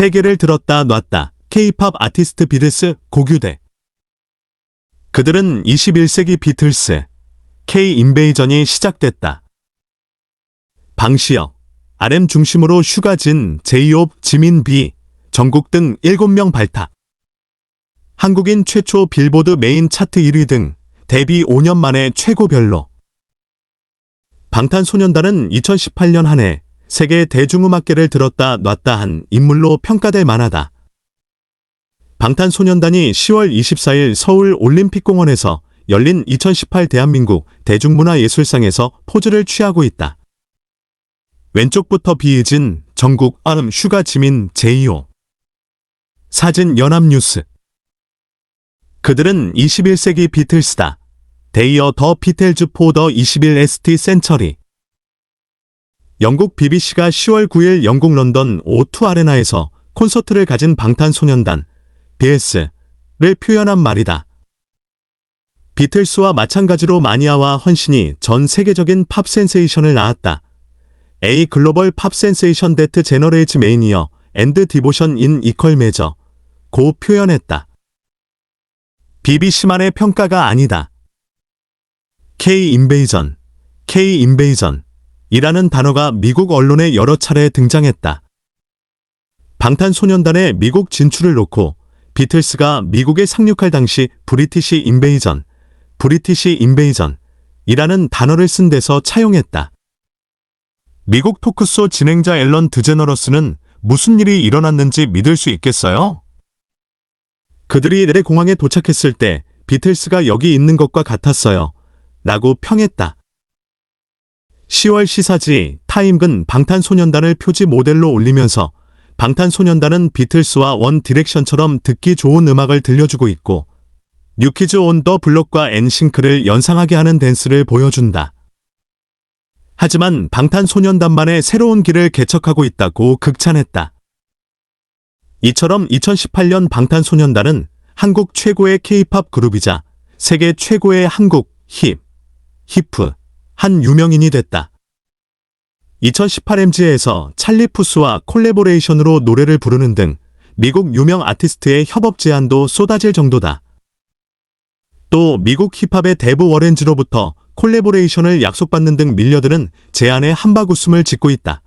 세계를 들었다 놨다 K-팝 아티스트 비틀스 고교대. 그들은 21세기 비틀스 K-인베이전이 시작됐다. 방시혁, RM 중심으로 슈가진, 제이홉, 지민 B, 정국 등 7명 발탁. 한국인 최초 빌보드 메인 차트 1위 등 데뷔 5년 만에 최고별로. 방탄소년단은 2018년 한 해 세계 대중음악계를 들었다 놨다 한 인물로 평가될 만하다. 방탄소년단이 10월 24일 서울 올림픽공원에서 열린 2018 대한민국 대중문화예술상에서 포즈를 취하고 있다. 왼쪽부터 비희진, 정국, RM, 슈가, 지민, 제이홉. 사진 연합뉴스. 그들은 21세기 비틀스다. 데이어 더 비틀즈 포 더 21st 센처리. 영국 BBC가 10월 9일 영국 런던 O2 아레나에서 콘서트를 가진 방탄소년단 BTS를 표현한 말이다. 비틀스와 마찬가지로 마니아와 헌신이 전 세계적인 팝 센세이션을 낳았다. A 글로벌 팝 센세이션 데트 제너레이츠 메이니어 앤드 디보션 인 이퀄 메저 고 표현했다. BBC만의 평가가 아니다. K-인베이전, K-인베이전 이라는 단어가 미국 언론에 여러 차례 등장했다. 방탄소년단의 미국 진출을 놓고 비틀스가 미국에 상륙할 당시 브리티시 인베이전 이라는 단어를 쓴 데서 차용했다. 미국 토크쇼 진행자 앨런 드제너러스는 무슨 일이 일어났는지 믿을 수 있겠어요? 그들이 LA 공항에 도착했을 때 비틀스가 여기 있는 것과 같았어요. 라고 평했다. 10월 시사지 타임은 방탄소년단을 표지 모델로 올리면서 방탄소년단은 비틀스와 원 디렉션처럼 듣기 좋은 음악을 들려주고 있고 뉴키즈 온 더 블록과 엔싱크를 연상하게 하는 댄스를 보여준다. 하지만 방탄소년단만의 새로운 길을 개척하고 있다고 극찬했다. 이처럼 2018년 방탄소년단은 한국 최고의 K-팝 그룹이자 세계 최고의 한국 히프 한 유명인이 됐다. 2018 MG에서 찰리 푸스와 콜래보레이션으로 노래를 부르는 등 미국 유명 아티스트의 협업 제안도 쏟아질 정도다. 또 미국 힙합의 데브 워렌즈로부터 콜래보레이션을 약속받는 등 밀려드는 제안에 한바구음을 짓고 있다.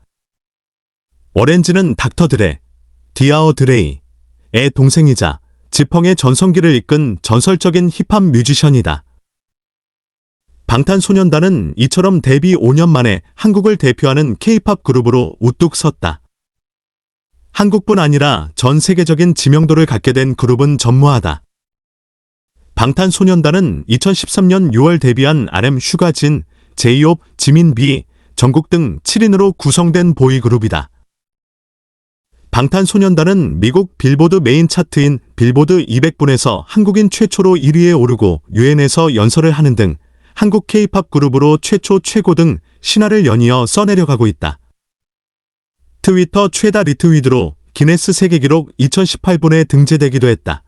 워렌즈는 닥터 드레, 디아어 드레이의 동생이자 지펑의 전성기를 이끈 전설적인 힙합 뮤지션이다. 방탄소년단은 이처럼 데뷔 5년 만에 한국을 대표하는 K-팝 그룹으로 우뚝 섰다. 한국뿐 아니라 전 세계적인 지명도를 갖게 된 그룹은 전무하다. 방탄소년단은 2013년 6월 데뷔한 RM, 슈가진, 제이홉, 지민 B, 정국 등 7인으로 구성된 보이그룹이다. 방탄소년단은 미국 빌보드 메인 차트인 빌보드 200분에서 한국인 최초로 1위에 오르고 UN에서 연설을 하는 등 한국 K-팝 그룹으로 최초 최고 등 신화를 연이어 써내려가고 있다. 트위터 최다 리트윗으로 기네스 세계기록 2018분에 등재되기도 했다.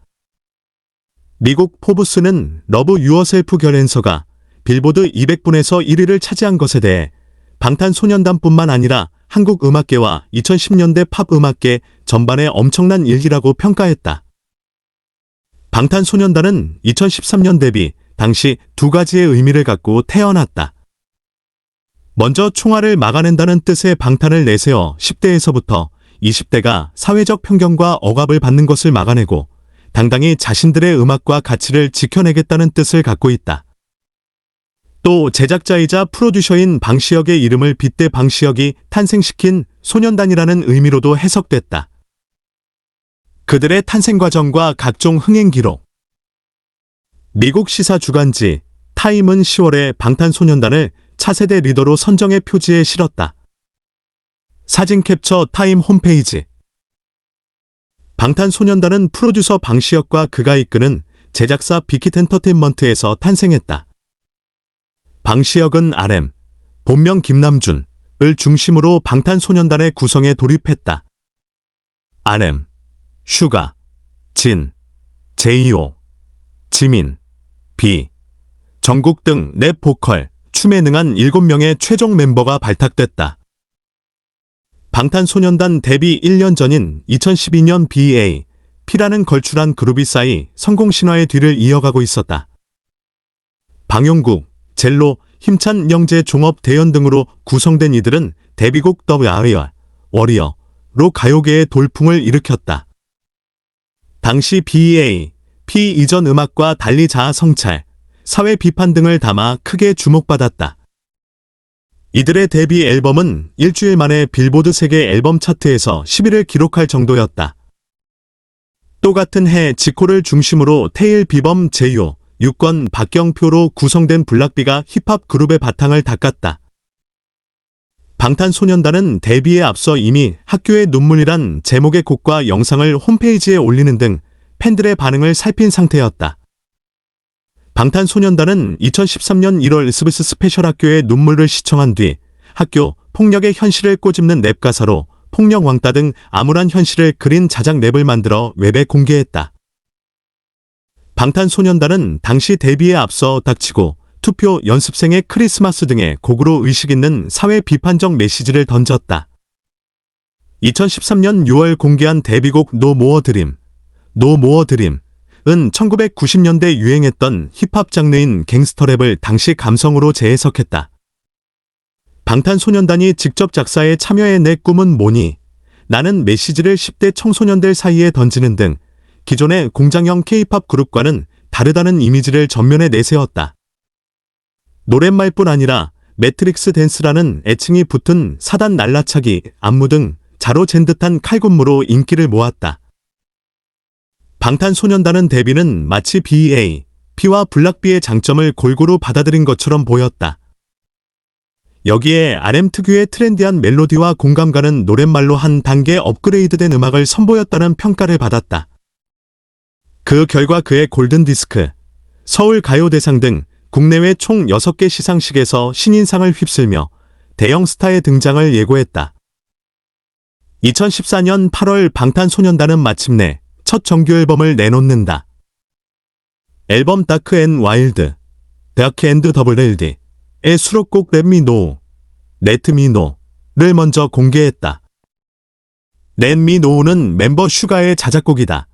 미국 포브스는 러브 유어셀프 결연서가 빌보드 200분에서 1위를 차지한 것에 대해 방탄소년단뿐만 아니라 한국 음악계와 2010년대 팝 음악계 전반의 엄청난 일기라고 평가했다. 방탄소년단은 2013년 데뷔 당시 두 가지의 의미를 갖고 태어났다. 먼저 총알을 막아낸다는 뜻의 방탄을 내세워 10대에서부터 20대가 사회적 편견과 억압을 받는 것을 막아내고 당당히 자신들의 음악과 가치를 지켜내겠다는 뜻을 갖고 있다. 또 제작자이자 프로듀서인 방시혁의 이름을 빗대 방시혁이 탄생시킨 소년단이라는 의미로도 해석됐다. 그들의 탄생 과정과 각종 흥행 기록. 미국 시사 주간지 타임은 10월에 방탄소년단을 차세대 리더로 선정해 표지에 실었다. 사진 캡처 타임 홈페이지. 방탄소년단은 프로듀서 방시혁과 그가 이끄는 제작사 빅히트 엔터테인먼트에서 탄생했다. 방시혁은 RM, 본명 김남준을 중심으로 방탄소년단의 구성에 돌입했다. RM, 슈가, 진, 제이홉, 지민, B, 정국 등 랩 보컬, 춤에 능한 7명의 최종 멤버가 발탁됐다. 방탄소년단 데뷔 1년 전인 2012년 BA, P라는 걸출한 그룹이 쌓이 성공 신화의 뒤를 이어가고 있었다. 방용국, 젤로, 힘찬 영재 종업 대연 등으로 구성된 이들은 데뷔곡 더 워리어로 가요계의 돌풍을 일으켰다. 당시 BA, P 이전 음악과 달리 자아 성찰, 사회 비판 등을 담아 크게 주목받았다. 이들의 데뷔 앨범은 일주일 만에 빌보드 세계 앨범 차트에서 10위를 기록할 정도였다. 또 같은 해 지코를 중심으로 태일, 비범, 제이오, 유권, 박경표로 구성된 블락비가 힙합 그룹의 바탕을 닦았다. 방탄소년단은 데뷔에 앞서 이미 학교의 눈물이란 제목의 곡과 영상을 홈페이지에 올리는 등 팬들의 반응을 살핀 상태였다. 방탄소년단은 2013년 1월 SBS 스페셜 학교의 눈물을 시청한 뒤 학교 폭력의 현실을 꼬집는 랩 가사로 폭력 왕따 등 암울한 현실을 그린 자작 랩을 만들어 웹에 공개했다. 방탄소년단은 당시 데뷔에 앞서 닥치고 투표, 연습생의 크리스마스 등의 곡으로 의식 있는 사회 비판적 메시지를 던졌다. 2013년 6월 공개한 데뷔곡 No More Dream, 은 1990년대 유행했던 힙합 장르인 갱스터랩을 당시 감성으로 재해석했다. 방탄소년단이 직접 작사에 참여해 내 꿈은 뭐니? 나는 메시지를 10대 청소년들 사이에 던지는 등 기존의 공장형 K-팝 그룹과는 다르다는 이미지를 전면에 내세웠다. 노랫말뿐 아니라 매트릭스 댄스라는 애칭이 붙은 사단 날라차기, 안무 등 자로 잰 듯한 칼군무로 인기를 모았다. 방탄소년단은 데뷔는 마치 BA, P와 블락비의 장점을 골고루 받아들인 것처럼 보였다. 여기에 RM 특유의 트렌디한 멜로디와 공감가는 노랫말로 한 단계 업그레이드된 음악을 선보였다는 평가를 받았다. 그 결과 그의 골든디스크, 서울가요대상 등 국내외 총 6개 시상식에서 신인상을 휩쓸며 대형 스타의 등장을 예고했다. 2014년 8월 방탄소년단은 마침내 첫 정규 앨범을 내놓는다. 앨범 다크 앤 와일드, 다크 앤드 더블 LD의 수록곡 Let Me Know, Let Me Know를 먼저 공개했다. Let Me Know는 멤버 슈가의 자작곡이다.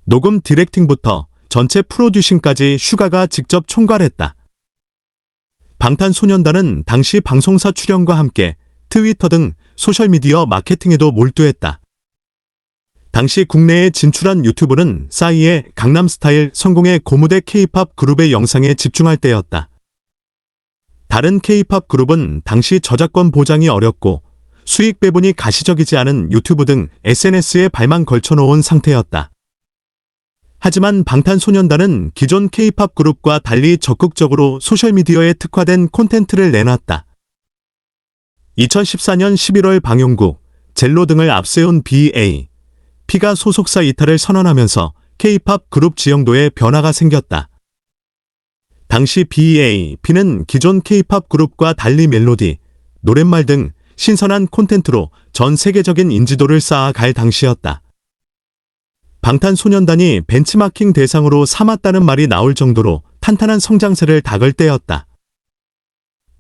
녹음 디렉팅부터 전체 프로듀싱까지 슈가가 직접 총괄했다. 방탄소년단은 당시 방송사 출연과 함께 트위터 등 소셜미디어 마케팅에도 몰두했다. 당시 국내에 진출한 유튜브는 싸이의 강남스타일 성공의 고무대 K-팝 그룹의 영상에 집중할 때였다. 다른 K-팝 그룹은 당시 저작권 보장이 어렵고 수익 배분이 가시적이지 않은 유튜브 등 SNS에 발만 걸쳐놓은 상태였다. 하지만 방탄소년단은 기존 K-팝 그룹과 달리 적극적으로 소셜미디어에 특화된 콘텐츠를 내놨다. 2014년 11월 방용국, 젤로 등을 앞세운 BA, P가 소속사 이탈을 선언하면서 K-팝 그룹 지형도에 변화가 생겼다. 당시 BA, P는 기존 K-팝 그룹과 달리 멜로디, 노랫말 등 신선한 콘텐츠로 전 세계적인 인지도를 쌓아갈 당시였다. 방탄소년단이 벤치마킹 대상으로 삼았다는 말이 나올 정도로 탄탄한 성장세를 닦을 때였다.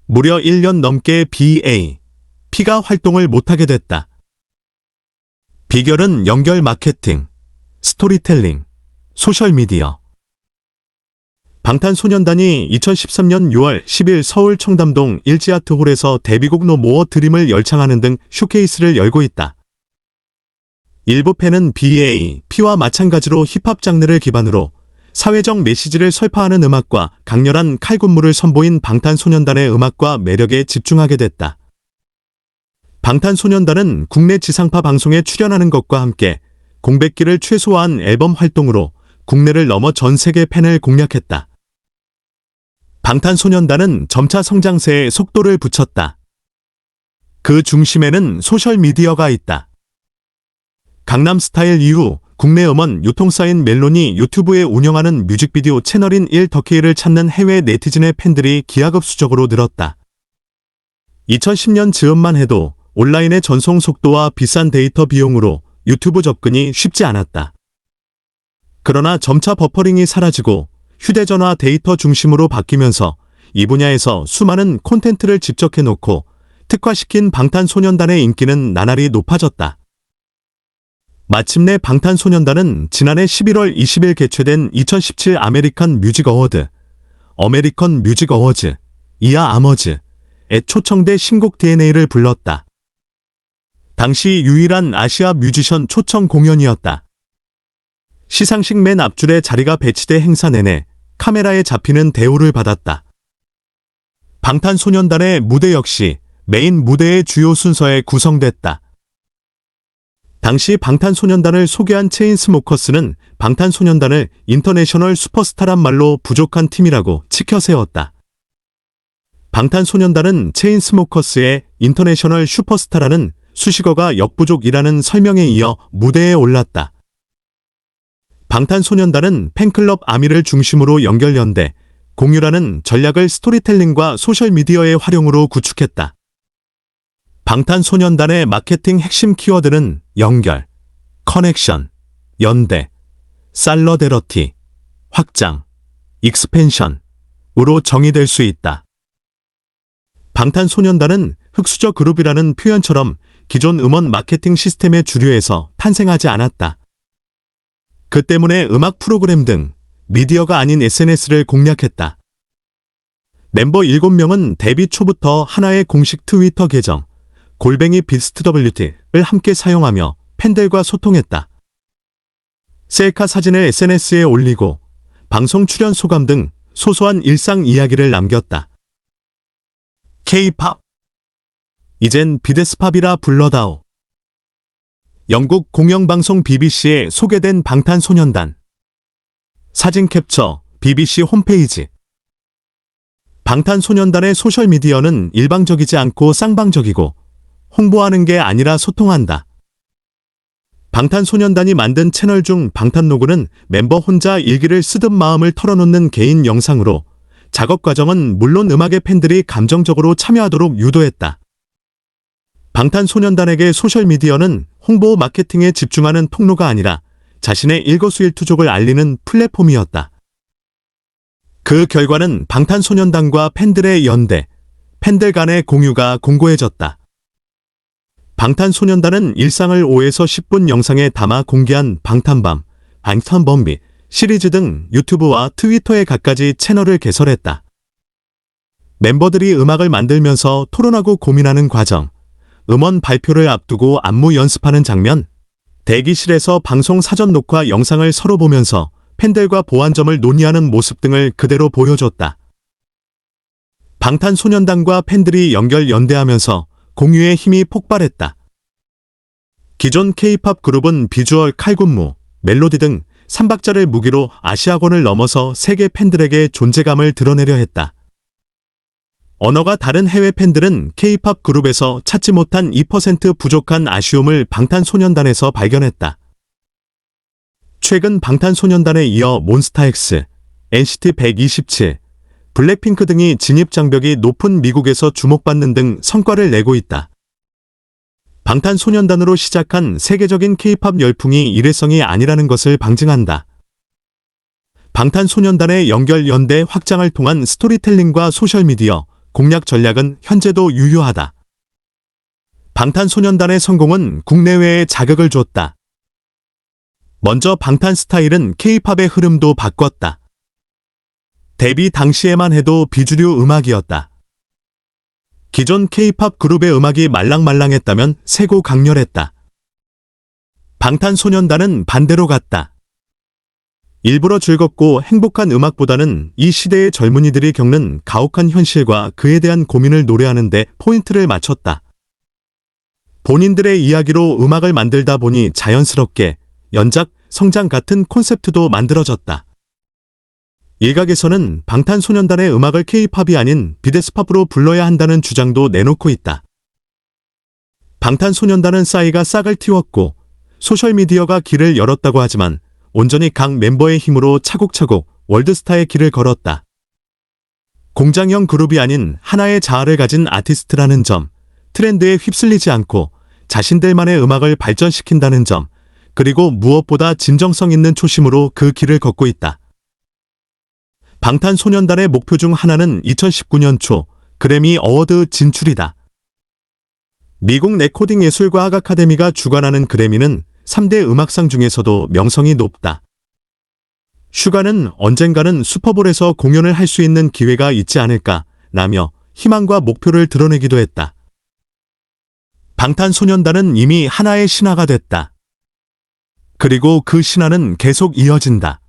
무려 1년 넘게 BA, P가 활동을 못하게 됐다. 비결은 연결 마케팅, 스토리텔링, 소셜미디어. 방탄소년단이 2013년 6월 10일 서울 청담동 일지아트홀에서 데뷔곡 No More Dream을 열창하는 등 쇼케이스를 열고 있다. 일부 팬은 BA, P와 마찬가지로 힙합 장르를 기반으로 사회적 메시지를 설파하는 음악과 강렬한 칼군무를 선보인 방탄소년단의 음악과 매력에 집중하게 됐다. 방탄소년단은 국내 지상파 방송에 출연하는 것과 함께 공백기를 최소화한 앨범 활동으로 국내를 넘어 전 세계 팬을 공략했다. 방탄소년단은 점차 성장세에 속도를 붙였다. 그 중심에는 소셜미디어가 있다. 강남스타일 이후 국내 음원 유통사인 멜론이 유튜브에 운영하는 뮤직비디오 채널인 1더케이를 찾는 해외 네티즌의 팬들이 기하급수적으로 늘었다. 2010년 즈음만 해도 온라인의 전송 속도와 비싼 데이터 비용으로 유튜브 접근이 쉽지 않았다. 그러나 점차 버퍼링이 사라지고 휴대전화 데이터 중심으로 바뀌면서 이 분야에서 수많은 콘텐츠를 집적해놓고 특화시킨 방탄소년단의 인기는 나날이 높아졌다. 마침내 방탄소년단은 지난해 11월 20일 개최된 2017 아메리칸 뮤직 어워드, 어메리컨 뮤직 어워즈, 이아 아머즈에 초청돼 신곡 DNA를 불렀다. 당시 유일한 아시아 뮤지션 초청 공연이었다. 시상식 맨 앞줄에 자리가 배치돼 행사 내내 카메라에 잡히는 대우를 받았다. 방탄소년단의 무대 역시 메인 무대의 주요 순서에 구성됐다. 당시 방탄소년단을 소개한 체인스모커스는 방탄소년단을 인터내셔널 슈퍼스타란 말로 부족한 팀이라고 치켜세웠다. 방탄소년단은 체인스모커스의 인터내셔널 슈퍼스타라는 수식어가 역부족이라는 설명에 이어 무대에 올랐다. 방탄소년단은 팬클럽 아미를 중심으로 연결연대, 공유라는 전략을 스토리텔링과 소셜미디어의 활용으로 구축했다. 방탄소년단의 마케팅 핵심 키워드는 연결, 커넥션, 연대, 살러데러티, 확장, 익스펜션으로 정의될 수 있다. 방탄소년단은 흑수저 그룹이라는 표현처럼 기존 음원 마케팅 시스템의 주류에서 탄생하지 않았다. 그 때문에 음악 프로그램 등 미디어가 아닌 SNS를 공략했다. 멤버 7명은 데뷔 초부터 하나의 공식 트위터 계정, @beastwt를 함께 사용하며 팬들과 소통했다. 셀카 사진을 SNS에 올리고 방송 출연 소감 등 소소한 일상 이야기를 남겼다. K-팝. 이젠 비데스팝이라 불러다오. 영국 공영방송 BBC에 소개된 방탄소년단. 사진 캡처, BBC 홈페이지. 방탄소년단의 소셜미디어는 일방적이지 않고 쌍방적이고 홍보하는 게 아니라 소통한다. 방탄소년단이 만든 채널 중 방탄로그는 멤버 혼자 일기를 쓰듯 마음을 털어놓는 개인 영상으로 작업 과정은 물론 음악의 팬들이 감정적으로 참여하도록 유도했다. 방탄소년단에게 소셜미디어는 홍보 마케팅에 집중하는 통로가 아니라 자신의 일거수일투족을 알리는 플랫폼이었다. 그 결과는 방탄소년단과 팬들의 연대, 팬들 간의 공유가 공고해졌다. 방탄소년단은 일상을 5에서 10분 영상에 담아 공개한 방탄밤, 방탄범비 시리즈 등 유튜브와 트위터에 갖가지 채널을 개설했다. 멤버들이 음악을 만들면서 토론하고 고민하는 과정, 음원 발표를 앞두고 안무 연습하는 장면, 대기실에서 방송 사전 녹화 영상을 서로 보면서 팬들과 보완점을 논의하는 모습 등을 그대로 보여줬다. 방탄소년단과 팬들이 연대하면서 공유의 힘이 폭발했다. 기존 K-팝 그룹은 비주얼 칼군무, 멜로디 등 3박자를 무기로 아시아권을 넘어서 세계 팬들에게 존재감을 드러내려 했다. 언어가 다른 해외 팬들은 K-팝 그룹에서 찾지 못한 2% 부족한 아쉬움을 방탄소년단에서 발견했다. 최근 방탄소년단에 이어 몬스타엑스, NCT 127, 블랙핑크 등이 진입 장벽이 높은 미국에서 주목받는 등 성과를 내고 있다. 방탄소년단으로 시작한 세계적인 K-팝 열풍이 일회성이 아니라는 것을 방증한다. 방탄소년단의 연대 확장을 통한 스토리텔링과 소셜미디어, 공략 전략은 현재도 유효하다. 방탄소년단의 성공은 국내외에 자극을 줬다. 먼저 방탄 스타일은 K-팝의 흐름도 바꿨다. 데뷔 당시에만 해도 비주류 음악이었다. 기존 K-팝 그룹의 음악이 말랑말랑했다면 세고 강렬했다. 방탄소년단은 반대로 갔다. 일부러 즐겁고 행복한 음악보다는 이 시대의 젊은이들이 겪는 가혹한 현실과 그에 대한 고민을 노래하는 데 포인트를 맞췄다. 본인들의 이야기로 음악을 만들다 보니 자연스럽게 연작, 성장 같은 콘셉트도 만들어졌다. 일각에서는 방탄소년단의 음악을 K-팝이 아닌 비데스팝으로 불러야 한다는 주장도 내놓고 있다. 방탄소년단은 싸이가 싹을 틔웠고 소셜미디어가 길을 열었다고 하지만 온전히 각 멤버의 힘으로 차곡차곡 월드스타의 길을 걸었다. 공장형 그룹이 아닌 하나의 자아를 가진 아티스트라는 점, 트렌드에 휩쓸리지 않고 자신들만의 음악을 발전시킨다는 점, 그리고 무엇보다 진정성 있는 초심으로 그 길을 걷고 있다. 방탄소년단의 목표 중 하나는 2019년 초 그래미 어워드 진출이다. 미국 레코딩 예술과학 아카데미가 주관하는 그래미는 3대 음악상 중에서도 명성이 높다. 슈가는 언젠가는 슈퍼볼에서 공연을 할 수 있는 기회가 있지 않을까 라며 희망과 목표를 드러내기도 했다. 방탄소년단은 이미 하나의 신화가 됐다. 그리고 그 신화는 계속 이어진다.